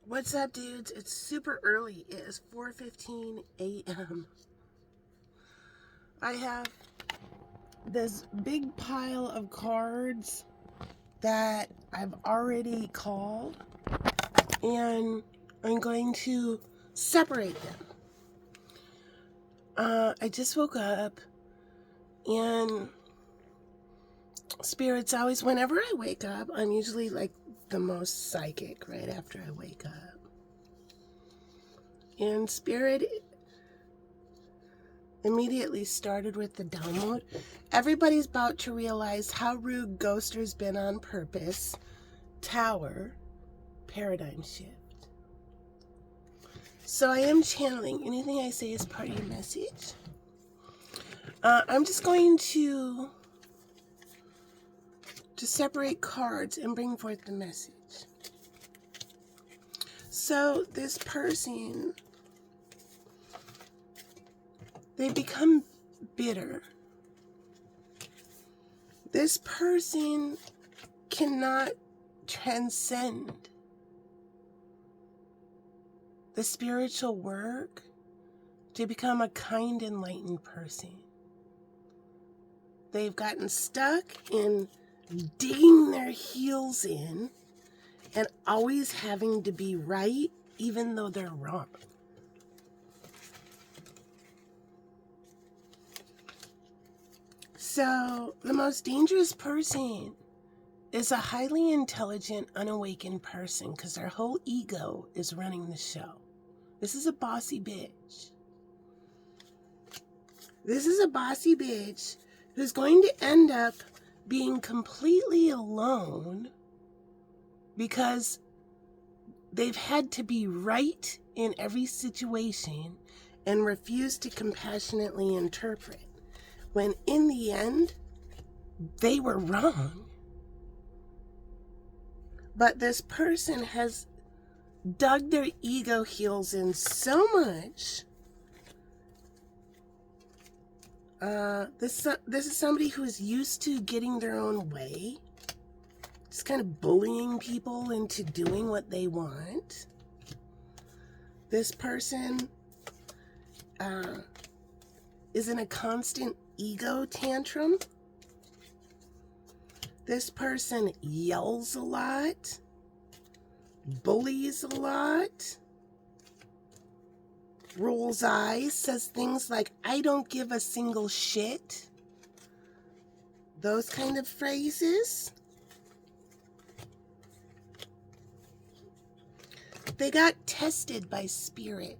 What's up, dudes? It's super early. It is 4:15 a.m. I have this big pile of cards that I've already called, and I'm going to separate them. I just woke up, and spirits always, whenever I wake up, I'm usually like the most psychic right after I wake up. And Spirit immediately started with the download. Everybody's about to realize how rude Ghoster's been on purpose. Tower, paradigm shift. So I am channeling. Anything I say is part of your message. I'm just going to separate cards and bring forth the message. So this person, they become bitter. This person cannot transcend the spiritual work to become a kind, enlightened person. They've gotten stuck in digging their heels in and always having to be right, even though they're wrong. So the most dangerous person is a highly intelligent, unawakened person because their whole ego is running the show. This is a bossy bitch. This is a bossy bitch who's going to end up being completely alone because they've had to be right in every situation and refuse to compassionately interpret, when in the end, they were wrong. But this person has dug their ego heels in so much. This is somebody who is used to getting their own way, just kind of bullying people into doing what they want. This person is in a constant ego tantrum. This person yells a lot, bullies a lot, rolls eyes, says things like, "I don't give a single shit." Those kind of phrases. They got tested by Spirit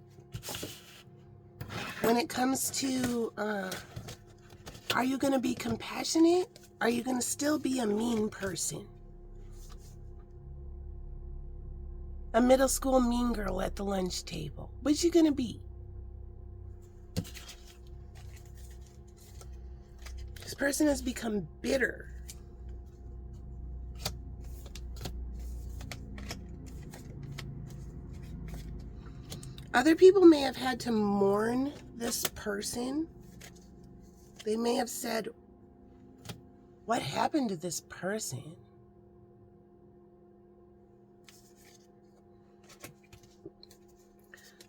when it comes to, are you going to be compassionate? Are you going to still be a mean person? A middle school mean girl at the lunch table. What's you going to be? This person has become bitter. Other people may have had to mourn this person. They may have said, "What happened to this person?"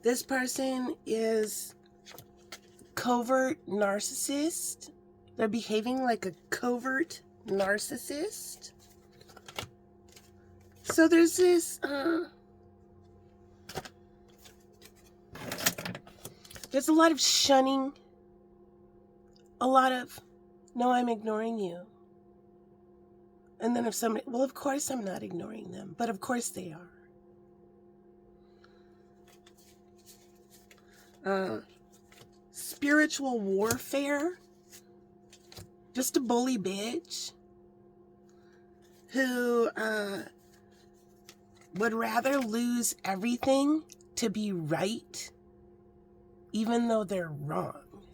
This person is covert narcissist. They're behaving like a covert narcissist. So there's this, there's a lot of shunning, a lot of, "No, I'm ignoring you." And then if somebody, "Well, of course I'm not ignoring them," but of course they are. Spiritual warfare. Just a bully bitch who would rather lose everything to be right, even though they're wrong.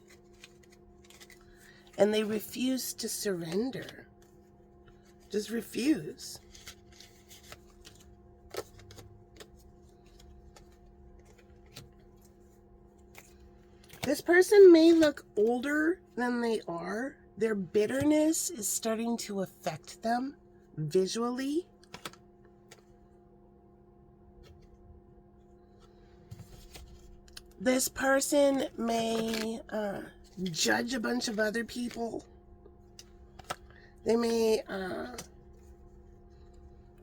And they refuse to surrender. Just refuse. This person may look older than they are. Their bitterness is starting to affect them visually. This person may judge a bunch of other people. They may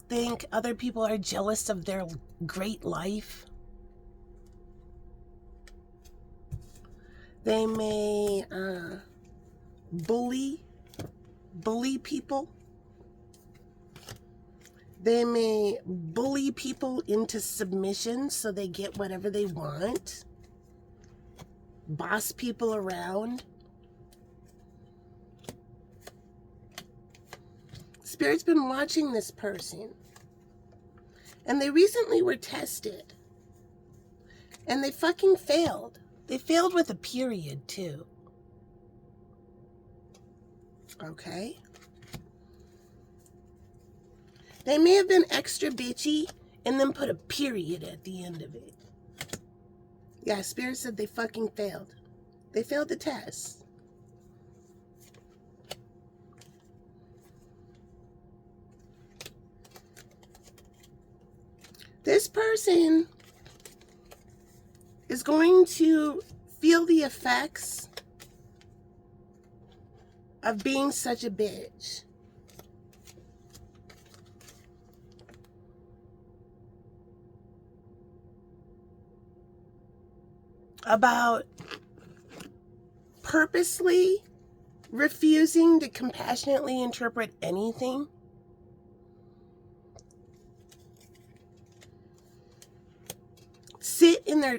think other people are jealous of their great life. They may bully people. They may bully people into submission so they get whatever they want. Boss people around. Spirit's been watching this person. And they recently were tested. And they fucking failed. They failed with a period, too. Okay? They may have been extra bitchy and then put a period at the end of it. Yeah, Spirit said they fucking failed. They failed the test. This person is going to feel the effects of being such a bitch. About purposely refusing to compassionately interpret anything.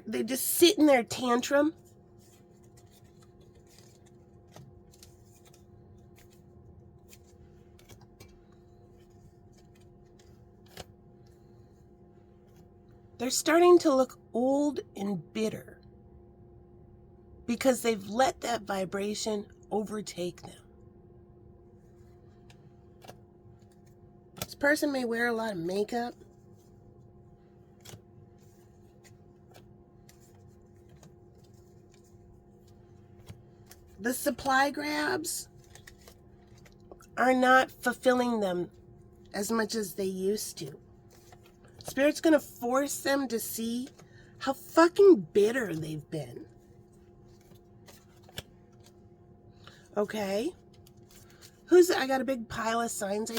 They just sit in their tantrum. They're starting to look old and bitter because they've let that vibration overtake them. This person may wear a lot of makeup. The supply grabs are not fulfilling them as much as they used to. Spirit's going to force them to see how fucking bitter they've been. Okay? I got a big pile of signs.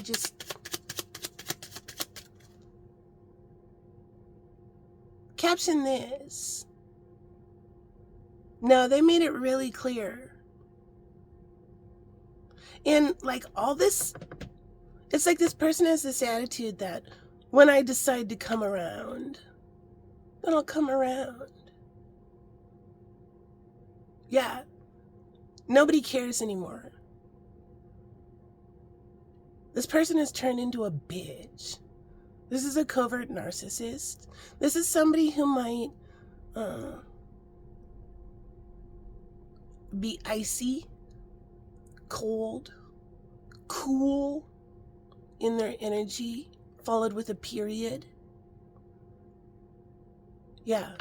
Caption this. No, they made it really clear. And like all this, it's like this person has this attitude that when I decide to come around, then I'll come around. Yeah. Nobody cares anymore. This person has turned into a bitch. This is a covert narcissist. This is somebody who might be icy, cold, cool in their energy, followed with a period. Yeah.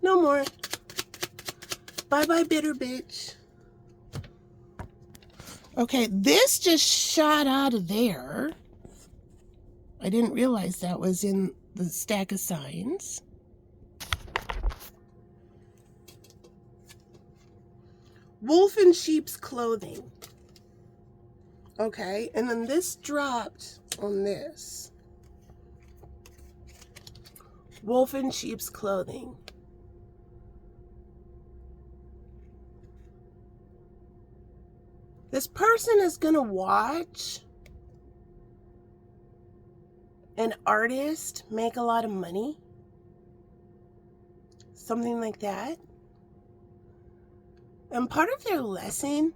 No more. Bye-bye, bitter bitch. Okay, this just shot out of there. I didn't realize that was in the stack of signs. Wolf in sheep's clothing. Okay, and then this dropped on this. Wolf in sheep's clothing. This person is going to watch an artist make a lot of money. Something like that. And part of their lesson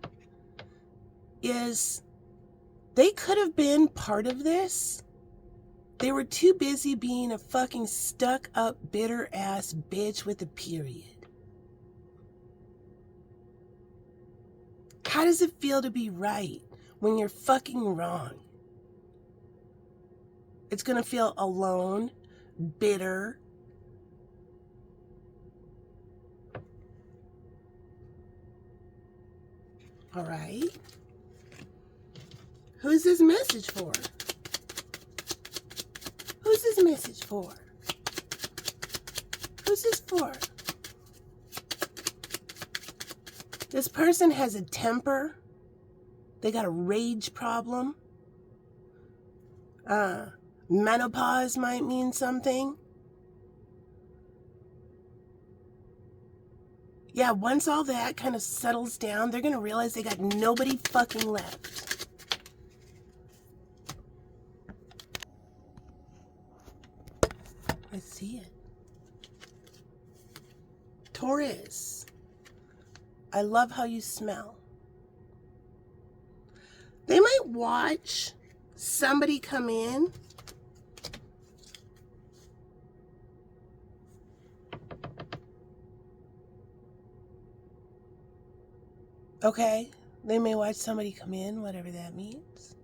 is they could have been part of this. They were too busy being a fucking stuck up, bitter ass bitch with a period. How does it feel to be right when you're fucking wrong? It's gonna feel alone, bitter. All right. Who's this message for? Who's this message for? Who's this for? This person has a temper. They got a rage problem. Menopause might mean something. Yeah, once all that kind of settles down, they're going to realize they got nobody fucking left. I see it. Taurus, I love how you smell. They might watch somebody come in okay, they may watch somebody come in, whatever that means.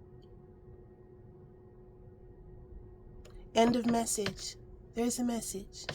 End of message. There's a message.